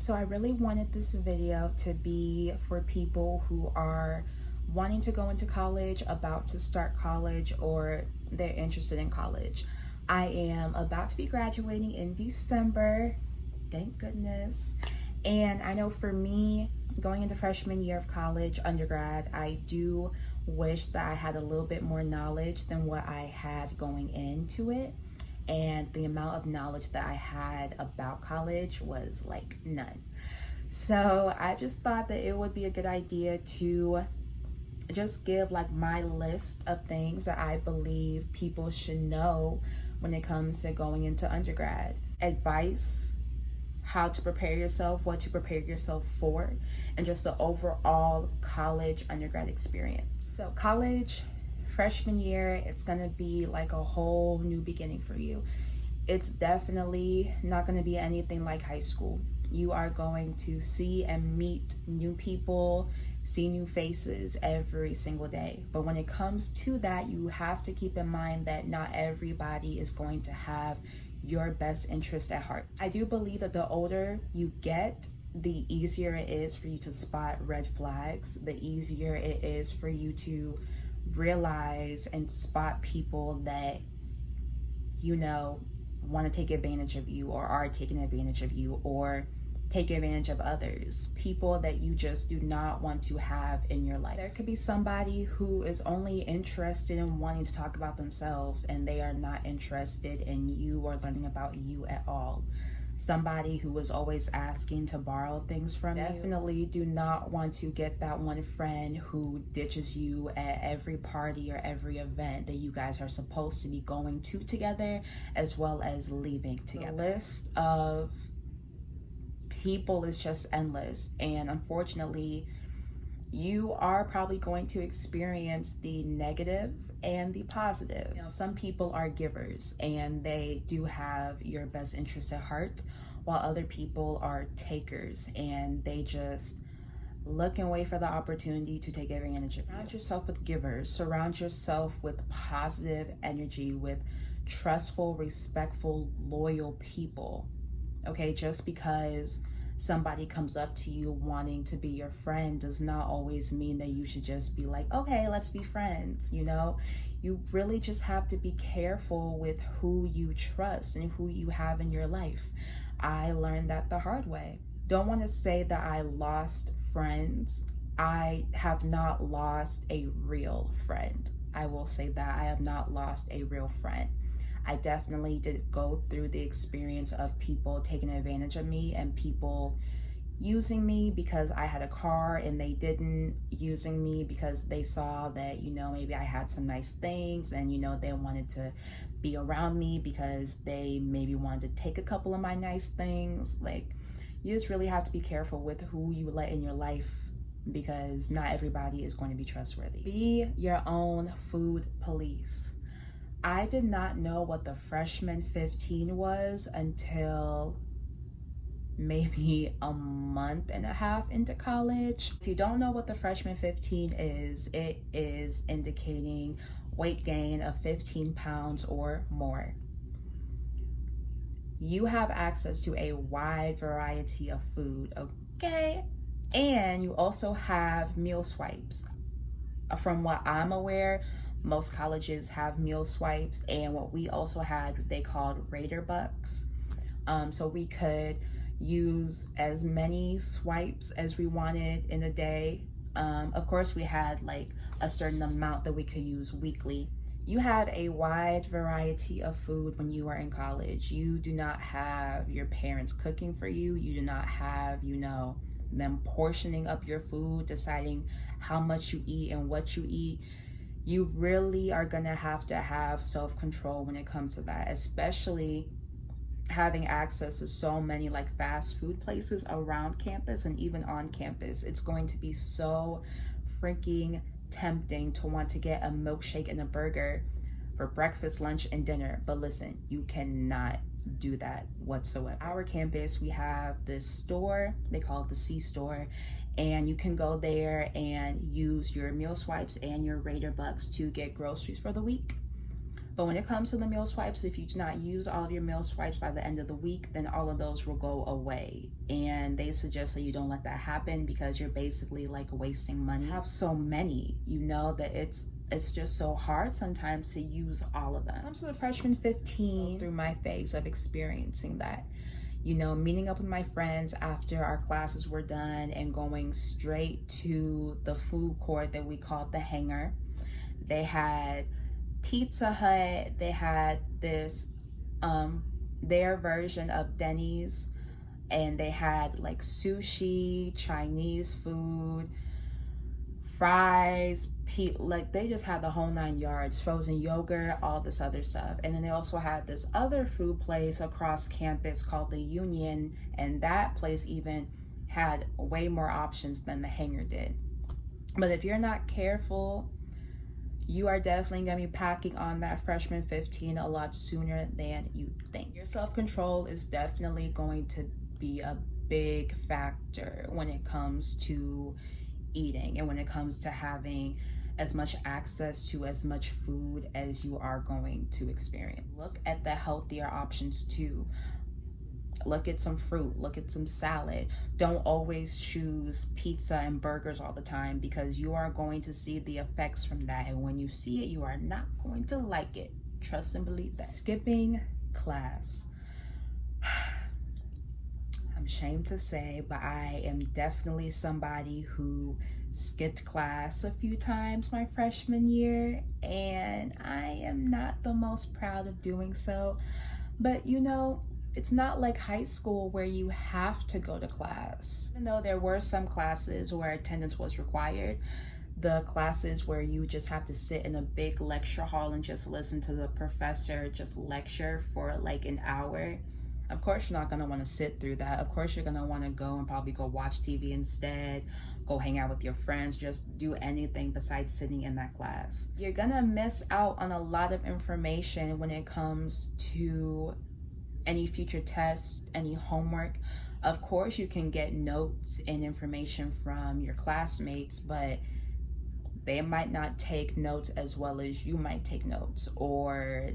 So I really wanted this video to be for people who are wanting to go into college, about to start college, or they're interested in college. I am about to be graduating in December, thank goodness. And I know for me, going into freshman year of college, undergrad, I do wish that I had a little bit more knowledge than what I had going into it. And the amount of knowledge that I had about college was like none. So I just thought that it would be a good idea to just give like my list of things that I believe people should know when it comes to going into undergrad. Advice, how to prepare yourself, what to prepare yourself for, and just the overall college undergrad experience. So college, freshman year, it's gonna be like a whole new beginning for you. It's definitely not gonna be anything like high school. You are going to see and meet new people, see new faces every single day. But when it comes to that, you have to keep in mind that not everybody is going to have your best interest at heart. I do believe that the older you get, the easier it is for you to spot red flags, the easier it is for you to realize and spot people that want to take advantage of you or are taking advantage of you or take advantage of others, people that you just do not want to have in your life. There could be somebody who is only interested in wanting to talk about themselves and they are not interested in you or learning about you at all. Somebody who is always asking to borrow things from you. Definitely do not want to get that one friend who ditches you at every party or every event that you guys are supposed to be going to together, as well as leaving together. The list of people is just endless, and unfortunately you are probably going to experience the negative and the positive. Some people are givers and they do have your best interest at heart, while other people are takers and they just look and wait for the opportunity to take advantage of you. Surround yourself with givers, surround yourself with positive energy, with trustful, respectful, loyal people. Okay, just because somebody comes up to you wanting to be your friend does not always mean that you should just be like, okay, let's be friends. You really just have to be careful with who you trust and who you have in your life. I learned that the hard way. Don't want to say that I lost friends. I have not lost a real friend. I will say that I have not lost a real friend. I definitely did go through the experience of people taking advantage of me and people using me because I had a car and they didn't, using me because they saw that, maybe I had some nice things and, they wanted to be around me because they maybe wanted to take a couple of my nice things. Like, you just really have to be careful with who you let in your life because not everybody is going to be trustworthy. Be your own food police. I did not know what the freshman 15 was until maybe a month and a half into college. If you don't know what the freshman 15 is, it is indicating weight gain of 15 pounds or more. You have access to a wide variety of food, okay? And you also have meal swipes. From what I'm aware, most colleges have meal swipes, and what we also had, they called Raider Bucks. So we could use as many swipes as we wanted in a day. Of course, we had like a certain amount that we could use weekly. You have a wide variety of food when you are in college. You do not have your parents cooking for you. You do not have, them portioning up your food, deciding how much you eat and what you eat. You really are gonna have to have self-control when it comes to that, especially having access to so many like fast food places around campus and even on campus. It's going to be so freaking tempting to want to get a milkshake and a burger for breakfast, lunch, and dinner. But listen, you cannot do that whatsoever. Our campus, we have this store, they call it the C store, and you can go there and use your meal swipes and your Raider Bucks to get groceries for the week. But when it comes to the meal swipes, if you do not use all of your meal swipes by the end of the week, then all of those will go away. And they suggest that you don't let that happen because you're basically like wasting money. I have so many, you know, that it's just so hard sometimes to use all of them. When it comes to the freshman 15, through my phase of experiencing that, you know, meeting up with my friends after our classes were done and going straight to the food court that we called the Hangar. They had Pizza Hut, they had this their version of Denny's, and they had like sushi, Chinese food, fries, like they just had the whole 9 yards, frozen yogurt, all this other stuff. And then they also had this other food place across campus called the Union, and that place even had way more options than the Hangar did. But if you're not careful, you are definitely going to be packing on that freshman 15 a lot sooner than you think. Your self-control is definitely going to be a big factor when it comes to eating and when it comes to having as much access to as much food as you are going to experience. Look at the healthier options too. Look at some fruit, look at some salad. Don't always choose pizza and burgers all the time, because you are going to see the effects from that. And when you see it, you are not going to like it. Trust and believe that. Skipping class. I'm ashamed to say, but I am definitely somebody who skipped class a few times my freshman year, and I am not the most proud of doing so. But you know, it's not like high school where you have to go to class. Even though there were some classes where attendance was required, the classes where you just have to sit in a big lecture hall and just listen to the professor just lecture for like an hour, of course you're not going to want to sit through that. Of course you're going to want to go and probably go watch TV instead, go hang out with your friends, just do anything besides sitting in that class. You're going to miss out on a lot of information when it comes to any future tests, any homework. Of course you can get notes and information from your classmates, but they might not take notes as well as you might take notes, or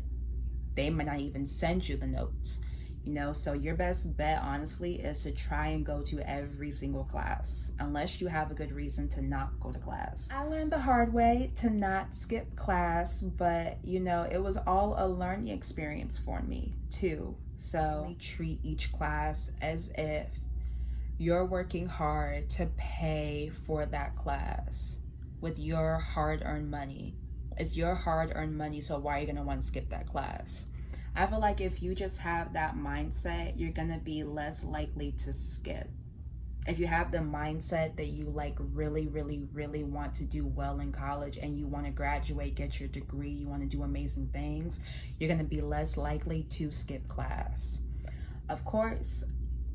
they might not even send you the notes, you know. So your best bet honestly is to try and go to every single class, unless you have a good reason to not go to class. I learned the hard way to not skip class, but you know, it was all a learning experience for me too. So treat each class as if you're working hard to pay for that class with your hard-earned money. It's your hard-earned money, so why are you going to want to skip that class? I feel like if you just have that mindset, you're going to be less likely to skip. If you have the mindset that you like really, really, really want to do well in college and you want to graduate, get your degree, you want to do amazing things, you're going to be less likely to skip class. Of course,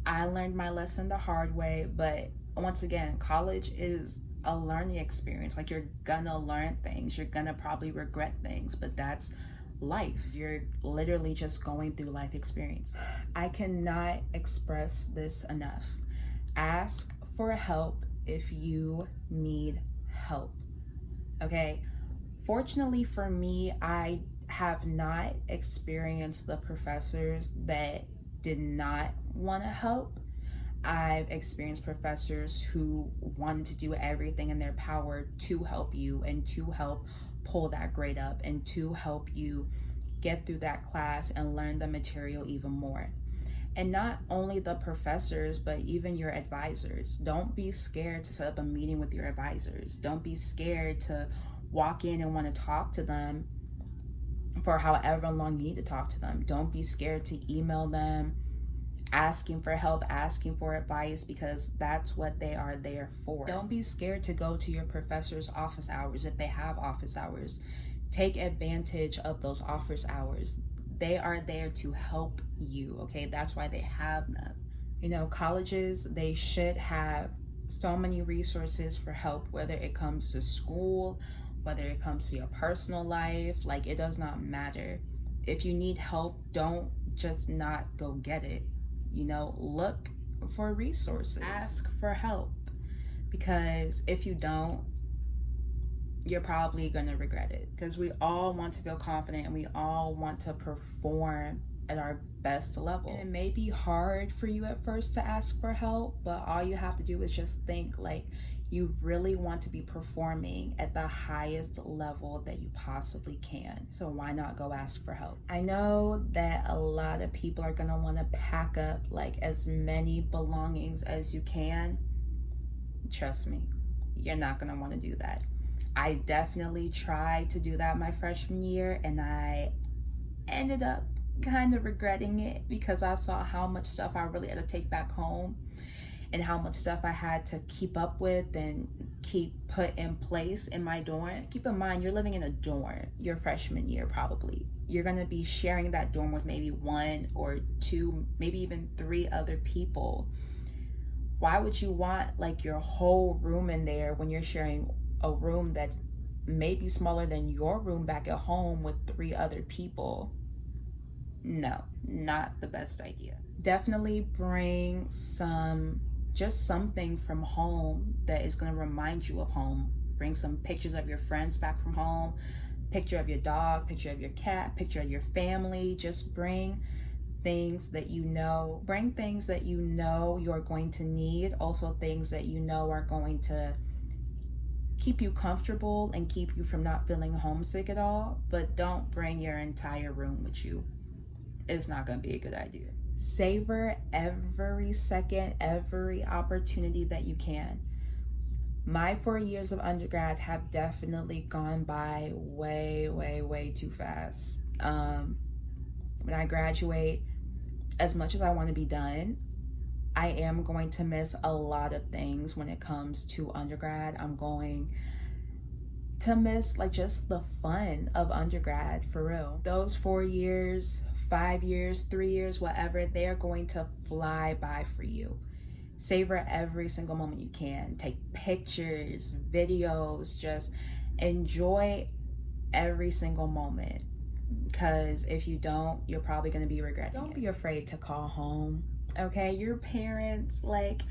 I learned my lesson the hard way, but once again, college is a learning experience. Like, you're gonna learn things, you're gonna probably regret things, but that's life. You're literally just going through life experience. I cannot express this enough. Ask for help if you need help, okay? Fortunately for me, I have not experienced the professors that did not want to help. I've experienced professors who wanted to do everything in their power to help you and to help pull that grade up and to help you get through that class and learn the material even more. And not only the professors, but even your advisors. Don't be scared to set up a meeting with your advisors. Don't be scared to walk in and want to talk to them for however long you need to talk to them. Don't be scared to email them, asking for help, asking for advice, because that's what they are there for. Don't be scared to go to your professor's office hours if they have office hours. Take advantage of those office hours. They are there to help you, okay? That's why they have them. You know, colleges, they should have so many resources for help, whether it comes to school, whether it comes to your personal life. Like, it does not matter. If you need help, don't just not go get it. You know, look for resources. Ask for help, because if you don't, you're probably gonna regret it, because we all want to feel confident and we all want to perform at our best level. And it may be hard for you at first to ask for help, but all you have to do is just think like you really want to be performing at the highest level that you possibly can. So why not go ask for help? I know that a lot of people are gonna want to pack up like as many belongings as you can. Trust me, you're not gonna want to do that. I definitely tried to do that my freshman year, and I ended up kind of regretting it because I saw how much stuff I really had to take back home and how much stuff I had to keep up with and keep put in place in my dorm. Keep in mind, you're living in a dorm your freshman year probably. You're gonna be sharing that dorm with maybe 1 or 2, maybe even 3 other people. Why would you want like your whole room in there when you're sharing a room that's maybe smaller than your room back at home with 3 other people? No, not the best idea. Definitely bring just something from home that is going to remind you of home. Bring some pictures of your friends back from home, picture of your dog, picture of your cat, picture of your family. Just bring things that you know. Bring things that you know you're going to need. Also things that you know are going to keep you comfortable and keep you from not feeling homesick at all. But don't bring your entire room with you. It's not going to be a good idea. Savor every second, every opportunity that you can. My 4 years of undergrad have definitely gone by way too fast. When I graduate, as much as I want to be done, I am going to miss a lot of things when it comes to undergrad. I'm going to miss like just the fun of undergrad, for real. Those 4 years, 5 years, 3 years, whatever, they're going to fly by for you. Savor every single moment you can. Take pictures, videos, just enjoy every single moment. Because if you don't, you're probably going to be regretting it. Don't be afraid to call home, okay? Your parents, like,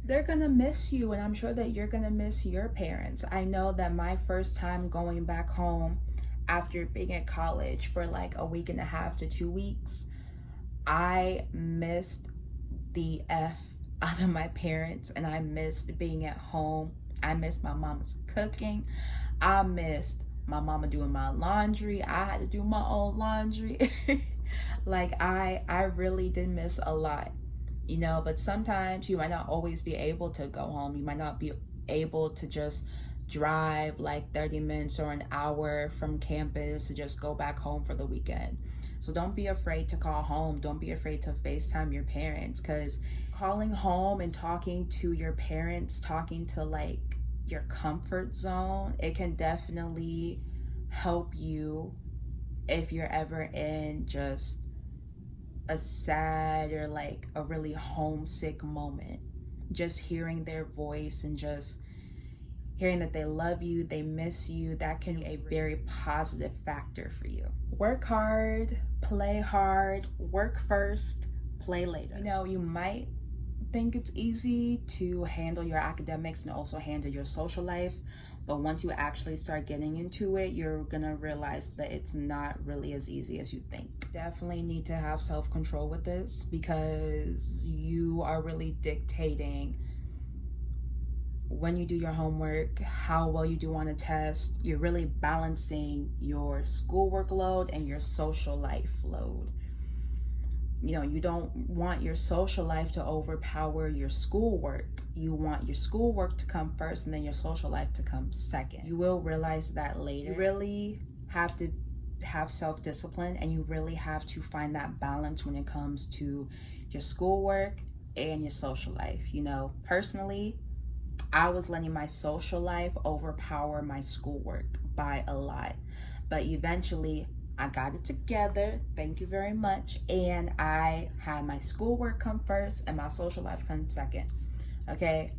they're going to miss you, and I'm sure that you're going to miss your parents. I know that my first time going back home after being at college for like a week and a half to 2 weeks, I missed the F out of my parents, and I missed being at home. I missed my mama's cooking. I missed my mama doing my laundry. I had to do my own laundry. Like I really did miss a lot, you know, but sometimes you might not always be able to go home. You might not be able to just drive like 30 minutes or an hour from campus to just go back home for the weekend. So don't be afraid to call home. Don't be afraid to FaceTime your parents, because calling home and talking to your parents, talking to like your comfort zone, it can definitely help you if you're ever in just a sad or like a really homesick moment. Just hearing their voice and just hearing that they love you, they miss you, that can be a very positive factor for you. Work hard, play hard, work first, play later. You know, you might think it's easy to handle your academics and also handle your social life, but once you actually start getting into it, you're gonna realize that it's not really as easy as you think. Definitely need to have self-control with this, because you are really dictating when you do your homework, how well you do on a test. You're really balancing your schoolwork load and your social life load. You know, you don't want your social life to overpower your schoolwork. You want your schoolwork to come first and then your social life to come second. You will realize that later. You really have to have self-discipline, and you really have to find that balance when it comes to your schoolwork and your social life. You know, personally, I was letting my social life overpower my schoolwork by a lot. But eventually, I got it together, thank you very much, and I had my schoolwork come first and my social life come second, okay?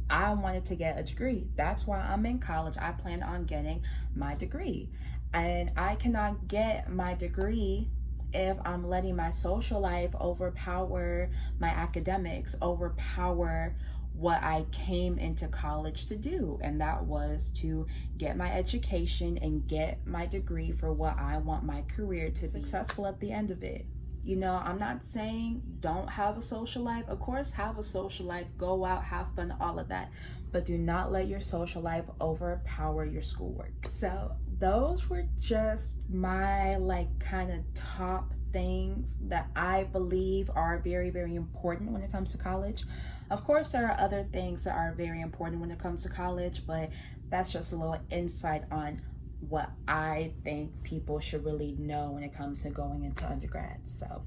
I wanted to get a degree. That's why I'm in college. I plan on getting my degree. And I cannot get my degree if I'm letting my social life overpower my academics, overpower what I came into college to do, and that was to get my education and get my degree for what I want my career to be successful at the end of it. You know, I'm not saying don't have a social life. Of course, have a social life, go out, have fun, all of that. But do not let your social life overpower your schoolwork. So those were just my kind of top things that I believe are very, very important when it comes to college. Of course, there are other things that are very important when it comes to college, but that's just a little insight on what I think people should really know when it comes to going into undergrad. So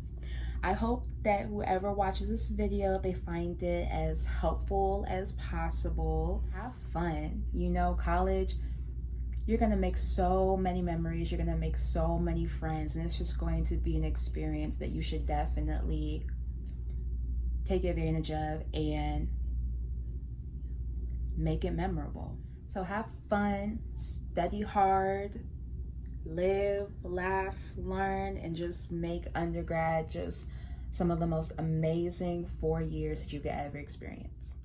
I hope that whoever watches this video, they find it as helpful as possible. Have fun. You know, college, you're gonna make so many memories, you're gonna make so many friends, and it's just going to be an experience that you should definitely take advantage of and make it memorable. So have fun, study hard, live, laugh, learn, and just make undergrad just some of the most amazing 4 years that you could ever experience.